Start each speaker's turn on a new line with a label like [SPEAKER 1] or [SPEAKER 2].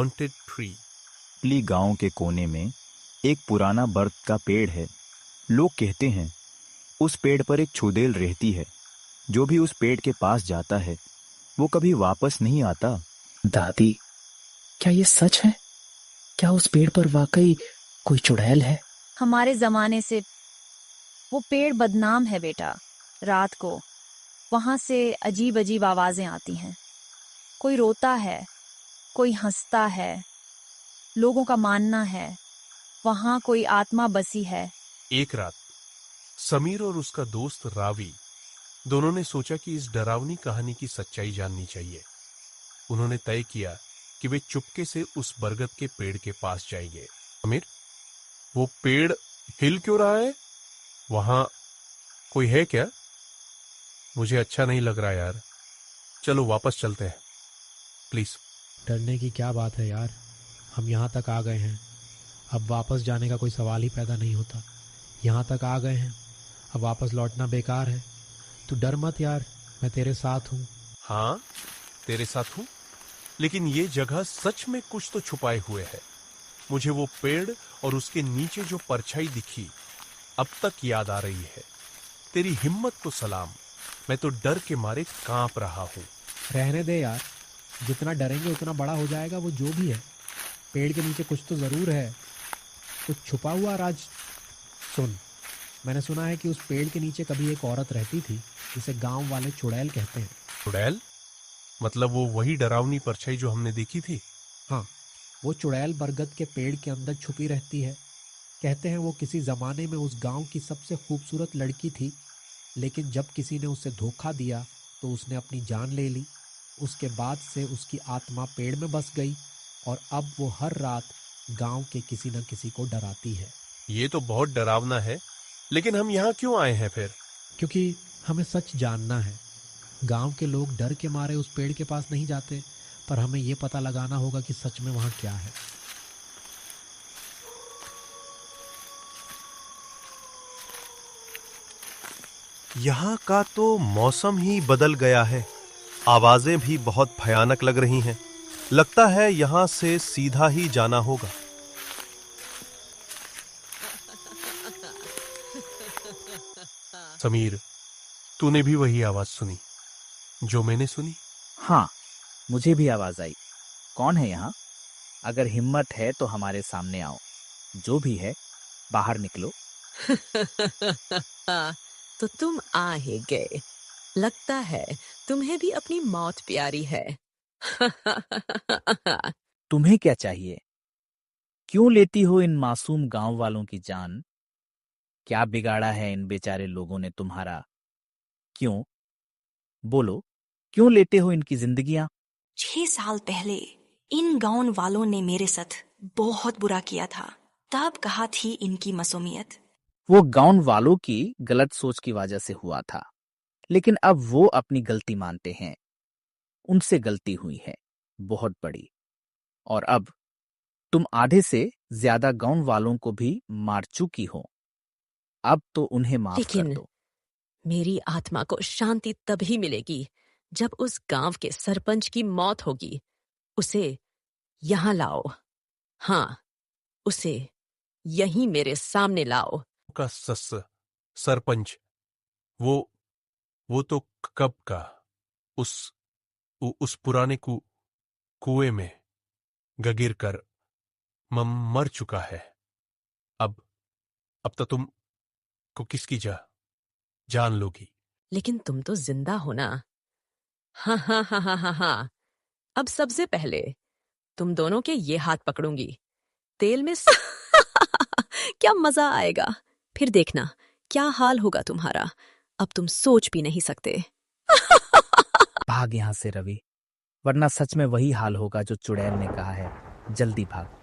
[SPEAKER 1] haunted tree.
[SPEAKER 2] ली गांव के कोने में एक पुराना बर्थ का पेड़ है। लोग कहते हैं उस पेड़ पर एक चुड़ैल रहती है। जो भी उस पेड़ के पास जाता है वो कभी वापस नहीं आता।
[SPEAKER 3] दादी, क्या ये सच है? क्या उस पेड़ पर वाकई कोई चुड़ैल है?
[SPEAKER 4] हमारे जमाने से वो पेड़ बदनाम है बेटा। रात को वहां से अजीब अजीब आवाजें आती हैं। कोई रोता है, कोई हंसता है। लोगों का मानना है वहां कोई आत्मा बसी है।
[SPEAKER 1] एक रात समीर और उसका दोस्त रावी दोनों ने सोचा कि इस डरावनी कहानी की सच्चाई जाननी चाहिए। उन्होंने तय किया कि वे चुपके से उस बरगद के पेड़ के पास जाएंगे। समीर, वो पेड़ हिल क्यों रहा है? वहां कोई है क्या? मुझे अच्छा नहीं लग रहा यार। चलो वापस चलते हैं प्लीज।
[SPEAKER 5] डरने की क्या बात है यार, हम यहाँ तक आ गए हैं, अब वापस जाने का कोई सवाल ही पैदा नहीं होता। यहाँ तक आ गए हैं, अब वापस लौटना बेकार है। तू डर मत यार, मैं तेरे साथ हूँ।
[SPEAKER 1] हाँ, तेरे साथ हूं, लेकिन ये जगह सच में कुछ तो छुपाए हुए है। मुझे वो पेड़ और उसके नीचे जो परछाई दिखी अब तक याद आ रही है। तेरी हिम्मत को सलाम। मैं तो डर के मारे कांप रहा हूं।
[SPEAKER 5] रहने दे यार, जितना डरेंगे उतना बड़ा हो जाएगा वो जो भी है। पेड़ के नीचे कुछ तो ज़रूर है, कुछ छुपा हुआ राज। सुन, मैंने सुना है कि उस पेड़ के नीचे कभी एक औरत रहती थी जिसे गांव वाले चुड़ैल कहते हैं।
[SPEAKER 1] चुड़ैल? मतलब वो वही डरावनी परछाई जो हमने देखी थी?
[SPEAKER 5] हाँ, वो चुड़ैल बरगद के पेड़ के अंदर छुपी रहती है। कहते हैं वो किसी ज़माने में उस गांव की सबसे खूबसूरत लड़की थी, लेकिन जब किसी ने उसे धोखा दिया तो उसने अपनी जान ले ली। उसके बाद से उसकी आत्मा पेड़ में बस गई और अब वो हर रात गांव के किसी न किसी को डराती है।
[SPEAKER 1] ये तो बहुत डरावना है, लेकिन हम यहाँ क्यों आए हैं फिर?
[SPEAKER 5] क्योंकि हमें सच जानना है। गांव के लोग डर के मारे उस पेड़ के पास नहीं जाते, पर हमें ये पता लगाना होगा कि सच में वहाँ क्या है।
[SPEAKER 1] यहाँ का तो मौसम ही बदल गया है। आवाजें भी बहुत भयानक लग रही हैं। लगता है यहाँ से सीधा ही जाना होगा। समीर, तूने भी वही आवाज सुनी जो मैंने सुनी?
[SPEAKER 3] हाँ, मुझे भी आवाज आई। कौन है यहाँ? अगर हिम्मत है तो हमारे सामने आओ। जो भी है, बाहर निकलो।
[SPEAKER 6] तो तुम आ ही गए। लगता है तुम्हें भी अपनी मौत प्यारी है।
[SPEAKER 3] तुम्हें क्या चाहिए? क्यों लेती हो इन मासूम गांव वालों की जान? क्या बिगाड़ा है इन बेचारे लोगों ने तुम्हारा? क्यों? बोलो, क्यों लेते हो इनकी जिंदगियां?
[SPEAKER 7] 6 साल पहले इन गांव वालों ने मेरे साथ बहुत बुरा किया था। तब कहा थी इनकी मासूमियत।
[SPEAKER 3] वो गांव वालों की गलत सोच की वजह से हुआ था, लेकिन अब वो अपनी गलती मानते हैं। उनसे गलती हुई है, बहुत बड़ी। और अब तुम आधे से ज्यादा गांव वालों को भी मार चुकी हो। अब तो उन्हें माफ कर
[SPEAKER 6] लेकिन
[SPEAKER 3] दो।
[SPEAKER 6] मेरी आत्मा को शांति तभी मिलेगी जब उस गांव के सरपंच की मौत होगी। उसे यहाँ लाओ। हाँ, उसे यहीं मेरे सामने लाओ।
[SPEAKER 1] का सरपंच? वो तो कब का उस पुराने कुएं में गिर कर मर चुका है। अब तो तुम को किसकी जान लोगी?
[SPEAKER 6] लेकिन तुम तो जिंदा हो ना? हाँ हाँ हाँ हाँ हाँ हाँ। अब सबसे पहले तुम दोनों के ये हाथ पकड़ूंगी, तेल में क्या मजा आएगा। फिर देखना क्या हाल होगा तुम्हारा। अब तुम सोच भी नहीं सकते।
[SPEAKER 3] भाग यहाँ से रवि, वरना सच में वही हाल होगा जो चुड़ैल ने कहा है। जल्दी भाग।